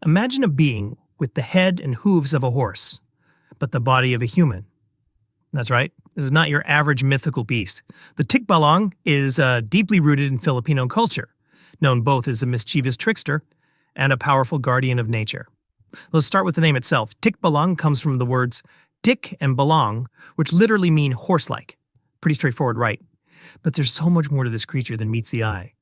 Imagine a being with the head and hooves of a horse, but the body of a human. That's right, this is not your average mythical beast. The Tikbalang is deeply rooted in Filipino culture, known both as a mischievous trickster and a powerful guardian of nature. Let's start with the name itself. Tikbalang comes from the words tik and balang, which literally mean horse-like. Pretty straightforward, right? But there's so much more to this creature than meets the eye.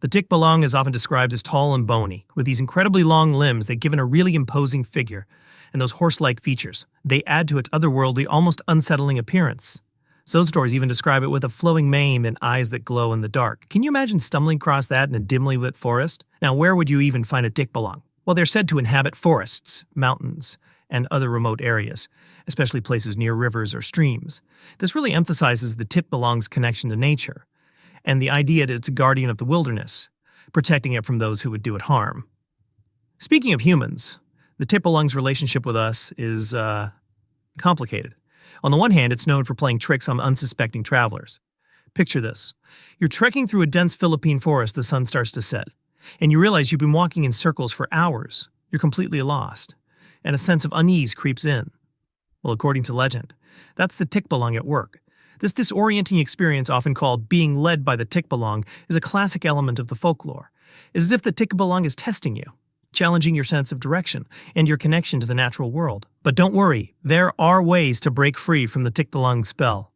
The Tikbalang is often described as tall and bony, with these incredibly long limbs that give it a really imposing figure, and those horse-like features. They add to its otherworldly, almost unsettling appearance. Some stories even describe it with a flowing mane and eyes that glow in the dark. Can you imagine stumbling across that in a dimly lit forest? Now, where would you even find a Tikbalang? Well, they're said to inhabit forests, mountains, and other remote areas, especially places near rivers or streams. This really emphasizes the Tikbalang's connection to nature, and the idea that it's a guardian of the wilderness, protecting it from those who would do it harm. Speaking of humans, the Tikbalang's relationship with us is complicated. On the one hand, it's known for playing tricks on unsuspecting travelers. Picture this. You're trekking through a dense Philippine forest, the sun starts to set, and you realize you've been walking in circles for hours. You're completely lost, and a sense of unease creeps in. Well, according to legend, that's the Tikbalang at work. This disorienting experience, often called being led by the Tikbalang, is a classic element of the folklore. It's as if the Tikbalang is testing you, challenging your sense of direction and your connection to the natural world. But don't worry, there are ways to break free from the Tikbalang spell.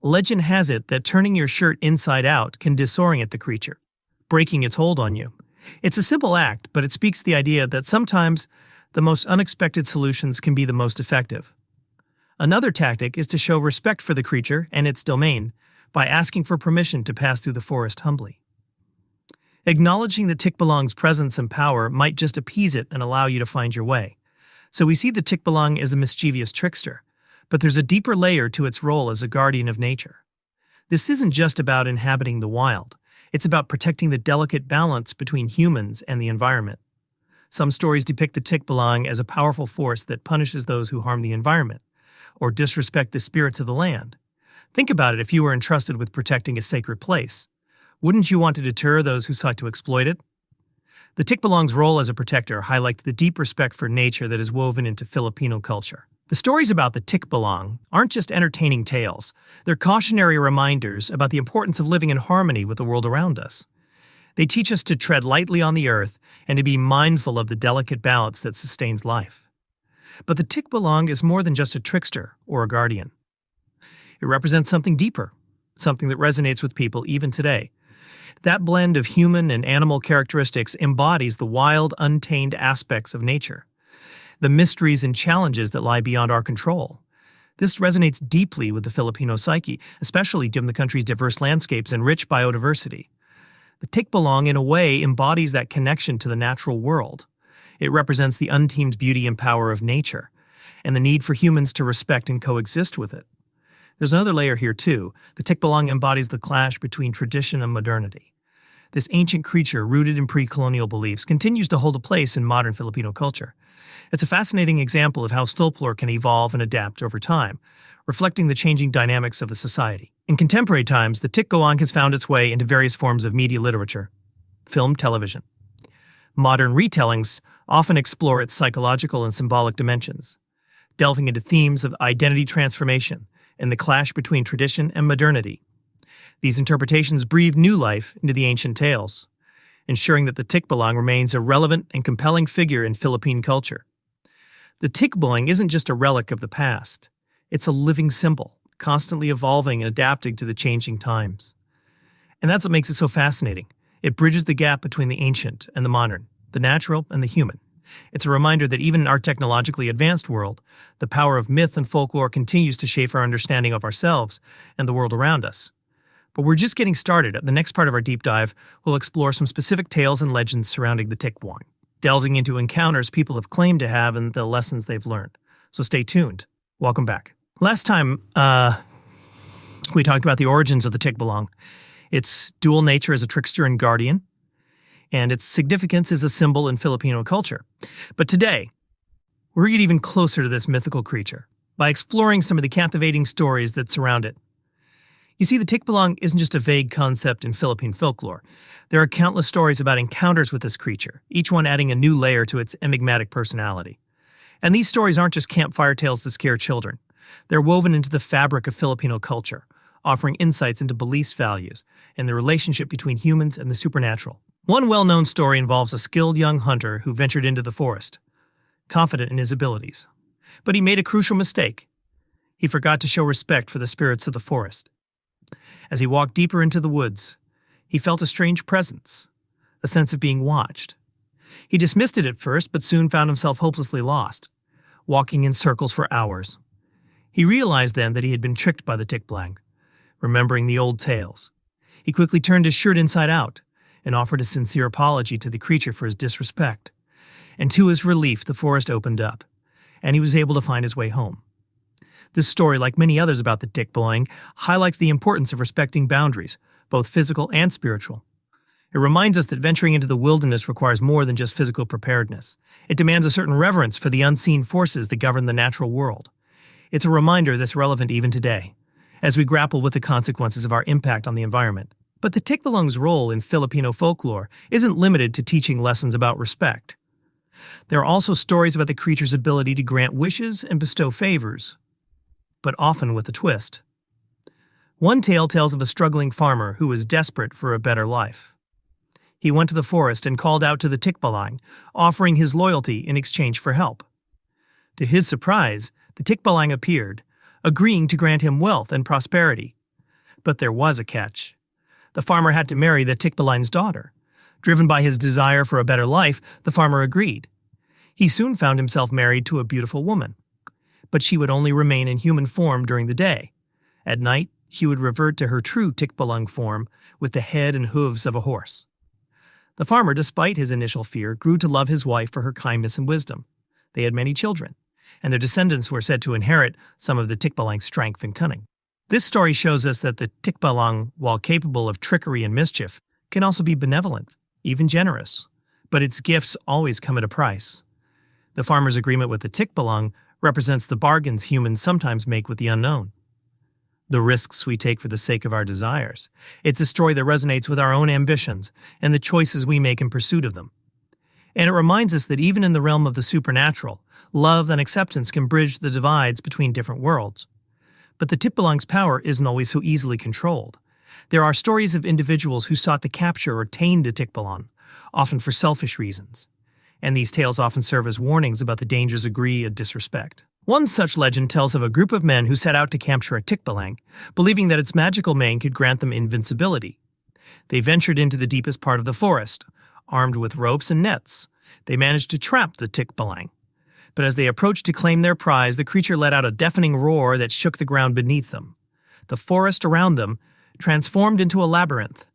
Legend has it that turning your shirt inside out can disorient the creature, breaking its hold on you. It's a simple act, but it speaks the idea that sometimes the most unexpected solutions can be the most effective. Another tactic is to show respect for the creature and its domain by asking for permission to pass through the forest humbly. Acknowledging the Tikbalang's presence and power might just appease it and allow you to find your way. So we see the Tikbalang as a mischievous trickster, but there's a deeper layer to its role as a guardian of nature. This isn't just about inhabiting the wild. It's about protecting the delicate balance between humans and the environment. Some stories depict the Tikbalang as a powerful force that punishes those who harm the environment or disrespect the spirits of the land. Think about it if you were entrusted with protecting a sacred place. Wouldn't you want to deter those who sought to exploit it? The Tikbalang's role as a protector highlights the deep respect for nature that is woven into Filipino culture. The stories about the Tikbalang aren't just entertaining tales. They're cautionary reminders about the importance of living in harmony with the world around us. They teach us to tread lightly on the earth and to be mindful of the delicate balance that sustains life. But the Tikbalang is more than just a trickster or a guardian. It represents something deeper, something that resonates with people even today. That blend of human and animal characteristics embodies the wild, untamed aspects of nature, the mysteries and challenges that lie beyond our control. This resonates deeply with the Filipino psyche, especially given the country's diverse landscapes and rich biodiversity. The Tikbalang, in a way, embodies that connection to the natural world. It represents the untamed beauty and power of nature, and the need for humans to respect and coexist with it. There's another layer here, too. The Tikbalang embodies the clash between tradition and modernity. This ancient creature, rooted in pre-colonial beliefs, continues to hold a place in modern Filipino culture. It's a fascinating example of how folklore can evolve and adapt over time, reflecting the changing dynamics of the society. In contemporary times, the Tikbalang has found its way into various forms of media literature, film, television. Modern retellings often explore its psychological and symbolic dimensions, delving into themes of identity transformation and the clash between tradition and modernity. These interpretations breathe new life into the ancient tales, ensuring that the Tikbalang remains a relevant and compelling figure in Philippine culture. The Tikbalang isn't just a relic of the past. It's a living symbol, constantly evolving and adapting to the changing times. And that's what makes it so fascinating. It bridges the gap between the ancient and the modern, the natural and the human. It's a reminder that even in our technologically advanced world, the power of myth and folklore continues to shape our understanding of ourselves and the world around us. But we're just getting started. At the next part of our deep dive, we'll explore some specific tales and legends surrounding the Tikbalang, delving into encounters people have claimed to have and the lessons they've learned. So stay tuned. Welcome back. Last time, we talked about the origins of the Tikbalang, its dual nature as a trickster and guardian, and its significance as a symbol in Filipino culture. But today, we're going to get even closer to this mythical creature by exploring some of the captivating stories that surround it. You see, the Tikbalang isn't just a vague concept in Philippine folklore. There are countless stories about encounters with this creature, each one adding a new layer to its enigmatic personality. And these stories aren't just campfire tales to scare children. They're woven into the fabric of Filipino culture, offering insights into beliefs, values, and the relationship between humans and the supernatural. One well-known story involves a skilled young hunter who ventured into the forest, confident in his abilities. But he made a crucial mistake. He forgot to show respect for the spirits of the forest. As he walked deeper into the woods, he felt a strange presence, a sense of being watched. He dismissed it at first, but soon found himself hopelessly lost, walking in circles for hours. He realized then that he had been tricked by the Tikbalang, remembering the old tales. He quickly turned his shirt inside out and offered a sincere apology to the creature for his disrespect. And to his relief, the forest opened up, and he was able to find his way home. This story, like many others about the Tikbalang, highlights the importance of respecting boundaries, both physical and spiritual. It reminds us that venturing into the wilderness requires more than just physical preparedness. It demands a certain reverence for the unseen forces that govern the natural world. It's a reminder that's relevant even today, as we grapple with the consequences of our impact on the environment. But the Tikbalang's role in Filipino folklore isn't limited to teaching lessons about respect. There are also stories about the creature's ability to grant wishes and bestow favors, but often with a twist. One tale tells of a struggling farmer who was desperate for a better life. He went to the forest and called out to the Tikbalang, offering his loyalty in exchange for help. To his surprise, the Tikbalang appeared, agreeing to grant him wealth and prosperity. But there was a catch. The farmer had to marry the Tikbalang's daughter. Driven by his desire for a better life, the farmer agreed. He soon found himself married to a beautiful woman, but she would only remain in human form during the day. At night, he would revert to her true Tikbalang form with the head and hooves of a horse. The farmer, despite his initial fear, grew to love his wife for her kindness and wisdom. They had many children, and their descendants were said to inherit some of the Tikbalang's strength and cunning. This story shows us that the Tikbalang, while capable of trickery and mischief, can also be benevolent, even generous. But its gifts always come at a price. The farmer's agreement with the Tikbalang represents the bargains humans sometimes make with the unknown, the risks we take for the sake of our desires. It's a story that resonates with our own ambitions and the choices we make in pursuit of them. And it reminds us that even in the realm of the supernatural, love and acceptance can bridge the divides between different worlds. But the Tikbalang's power isn't always so easily controlled. There are stories of individuals who sought to capture or tame the Tikbalang, often for selfish reasons. And these tales often serve as warnings about the dangers of greed and disrespect. One such legend tells of a group of men who set out to capture a Tikbalang, believing that its magical mane could grant them invincibility. They ventured into the deepest part of the forest, armed with ropes and nets. They managed to trap the Tikbalang. But as they approached to claim their prize, the creature let out a deafening roar that shook the ground beneath them. The forest around them transformed into a labyrinth,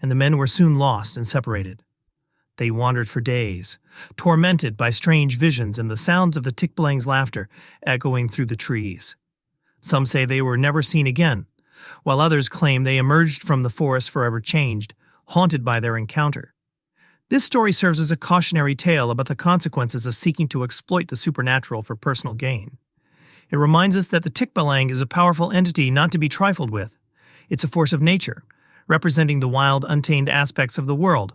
and the men were soon lost and separated. They wandered for days, tormented by strange visions and the sounds of the Tikbalang's laughter echoing through the trees. Some say they were never seen again, while others claim they emerged from the forest forever changed, haunted by their encounter. This story serves as a cautionary tale about the consequences of seeking to exploit the supernatural for personal gain. It reminds us that the Tikbalang is a powerful entity not to be trifled with. It's a force of nature, representing the wild, untamed aspects of the world,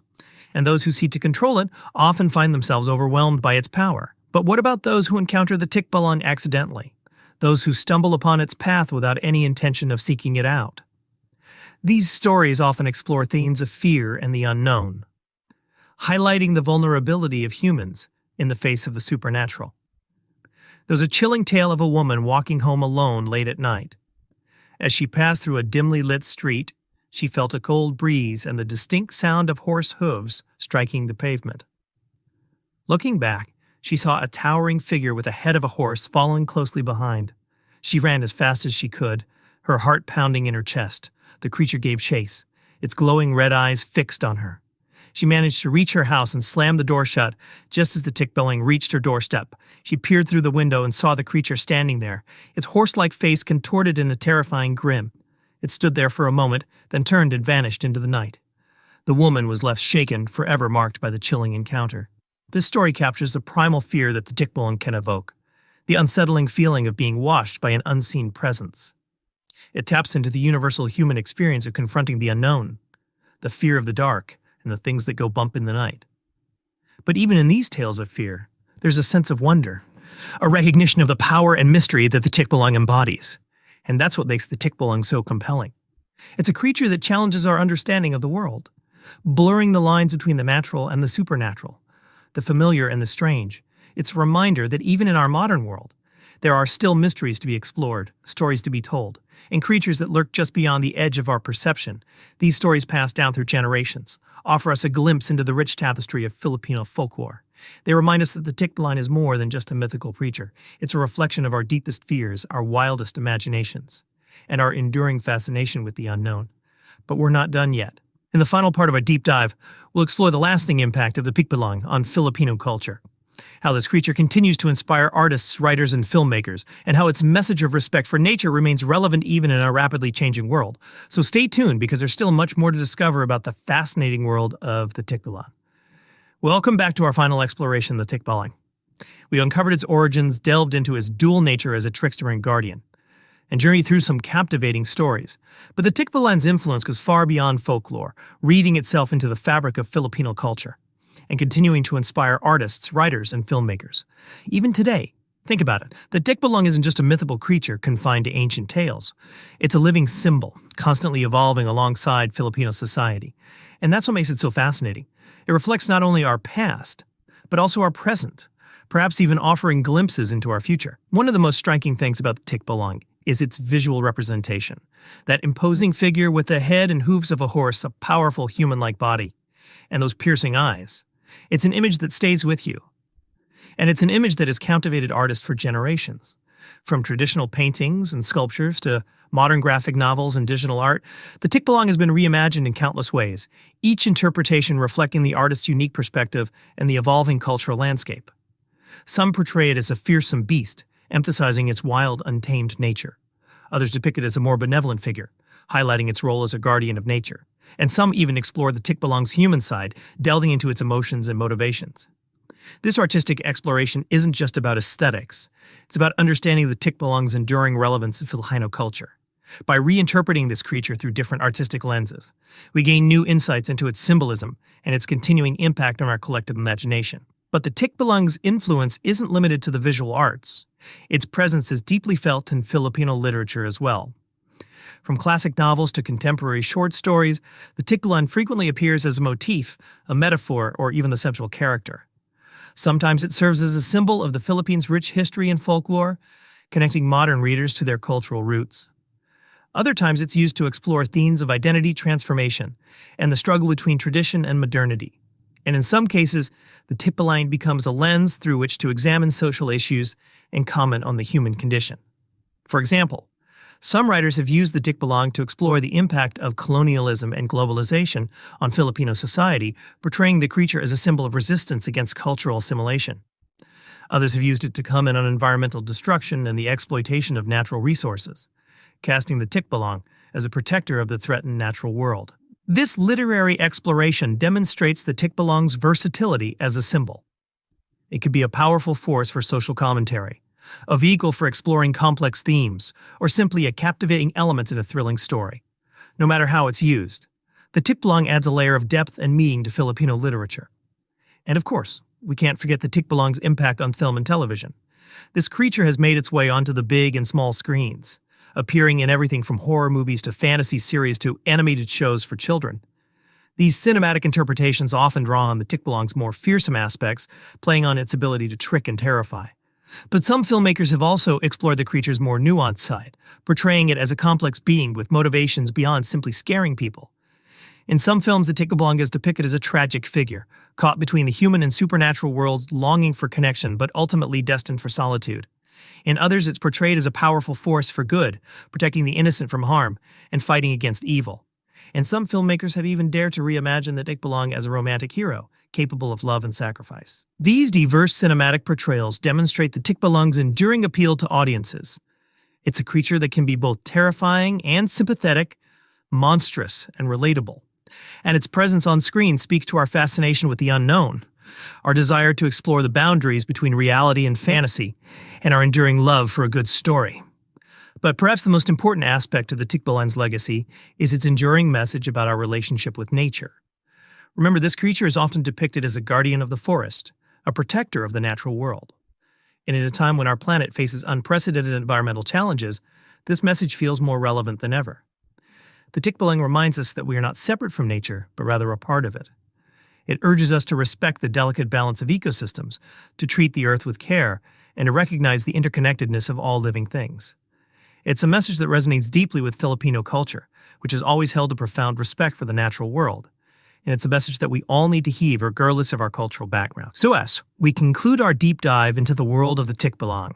and those who seek to control it often find themselves overwhelmed by its power. But what about those who encounter the Tikbalang accidentally? Those who stumble upon its path without any intention of seeking it out? These stories often explore themes of fear and the unknown, highlighting the vulnerability of humans in the face of the supernatural. There's a chilling tale of a woman walking home alone late at night. As she passed through a dimly lit street, she felt a cold breeze and the distinct sound of horse hooves striking the pavement. Looking back, she saw a towering figure with the head of a horse following closely behind. She ran as fast as she could, her heart pounding in her chest. The creature gave chase, its glowing red eyes fixed on her. She managed to reach her house and slammed the door shut just as the Tikbalang reached her doorstep. She peered through the window and saw the creature standing there, its horse-like face contorted in a terrifying grin. It stood there for a moment, then turned and vanished into the night. The woman was left shaken, forever marked by the chilling encounter. This story captures the primal fear that the Tikbalang can evoke, the unsettling feeling of being watched by an unseen presence. It taps into the universal human experience of confronting the unknown, the fear of the dark, and the things that go bump in the night. But even in these tales of fear, there's a sense of wonder, a recognition of the power and mystery that the Tikbalang embodies. And that's what makes the Tikbalang so compelling. It's a creature that challenges our understanding of the world, blurring the lines between the natural and the supernatural, the familiar and the strange. It's a reminder that even in our modern world, there are still mysteries to be explored, stories to be told, and creatures that lurk just beyond the edge of our perception. These stories pass down through generations, offer us a glimpse into the rich tapestry of Filipino folklore. They remind us that the Tikbalang is more than just a mythical creature. It's a reflection of our deepest fears, our wildest imaginations, and our enduring fascination with the unknown. But we're not done yet. In the final part of our deep dive, we'll explore the lasting impact of the Tikbalang on Filipino culture, how this creature continues to inspire artists, writers, and filmmakers, and how its message of respect for nature remains relevant even in a rapidly changing world. So stay tuned, because there's still much more to discover about the fascinating world of the Tikbalang. Welcome back to our final exploration of the Tikbalang. We uncovered its origins, delved into its dual nature as a trickster and guardian, and journeyed through some captivating stories. But the Tikbalang's influence goes far beyond folklore, reading itself into the fabric of Filipino culture, and continuing to inspire artists, writers, and filmmakers. Even today, think about it, the Tikbalang isn't just a mythical creature confined to ancient tales. It's a living symbol, constantly evolving alongside Filipino society. And that's what makes it so fascinating. It reflects not only our past, but also our present, perhaps even offering glimpses into our future. One of the most striking things about the Tikbalang is its visual representation. That imposing figure with the head and hooves of a horse, a powerful human-like body, and those piercing eyes. It's an image that stays with you. And it's an image that has captivated artists for generations. From traditional paintings and sculptures to modern graphic novels and digital art, the Tikbalang has been reimagined in countless ways, each interpretation reflecting the artist's unique perspective and the evolving cultural landscape. Some portray it as a fearsome beast, emphasizing its wild, untamed nature. Others depict it as a more benevolent figure, highlighting its role as a guardian of nature. And some even explore the Tikbalang's human side, delving into its emotions and motivations. This artistic exploration isn't just about aesthetics. It's about understanding the Tikbalang's enduring relevance in Filipino culture. By reinterpreting this creature through different artistic lenses, we gain new insights into its symbolism and its continuing impact on our collective imagination. But the Tikbalang's influence isn't limited to the visual arts. Its presence is deeply felt in Filipino literature as well. From classic novels to contemporary short stories, the Tikbalang frequently appears as a motif, a metaphor, or even the central character. Sometimes it serves as a symbol of the Philippines' rich history and folklore, connecting modern readers to their cultural roots. Other times it's used to explore themes of identity transformation and the struggle between tradition and modernity. And in some cases, the Tikbalang becomes a lens through which to examine social issues and comment on the human condition. For example, some writers have used the Tikbalang to explore the impact of colonialism and globalization on Filipino society, portraying the creature as a symbol of resistance against cultural assimilation. Others have used it to comment on environmental destruction and the exploitation of natural resources, casting the Tikbalang as a protector of the threatened natural world. This literary exploration demonstrates the Tikbalang's versatility as a symbol. It could be a powerful force for social commentary, a vehicle for exploring complex themes, or simply a captivating element in a thrilling story. No matter how it's used, the Tikbalang adds a layer of depth and meaning to Filipino literature. And of course, we can't forget the Tikbalang's impact on film and television. This creature has made its way onto the big and small screens, appearing in everything from horror movies to fantasy series to animated shows for children. These cinematic interpretations often draw on the Tikbalang's more fearsome aspects, playing on its ability to trick and terrify. But some filmmakers have also explored the creature's more nuanced side, portraying it as a complex being with motivations beyond simply scaring people. In some films, the Tikbalang is depicted as a tragic figure, caught between the human and supernatural worlds, longing for connection but ultimately destined for solitude. In others, it's portrayed as a powerful force for good, protecting the innocent from harm and fighting against evil. And some filmmakers have even dared to reimagine the Tikbalang as a romantic hero, capable of love and sacrifice. These diverse cinematic portrayals demonstrate the Tikbalang's enduring appeal to audiences. It's a creature that can be both terrifying and sympathetic, monstrous and relatable. And its presence on screen speaks to our fascination with the unknown, our desire to explore the boundaries between reality and fantasy, and our enduring love for a good story. But perhaps the most important aspect of the Tikbalang's legacy is its enduring message about our relationship with nature. Remember, this creature is often depicted as a guardian of the forest, a protector of the natural world. And in a time when our planet faces unprecedented environmental challenges, this message feels more relevant than ever. The Tikbalang reminds us that we are not separate from nature, but rather a part of it. It urges us to respect the delicate balance of ecosystems, to treat the earth with care, and to recognize the interconnectedness of all living things. It's a message that resonates deeply with Filipino culture, which has always held a profound respect for the natural world. And it's a message that we all need to heed regardless of our cultural background. So as we conclude our deep dive into the world of the Tikbalang,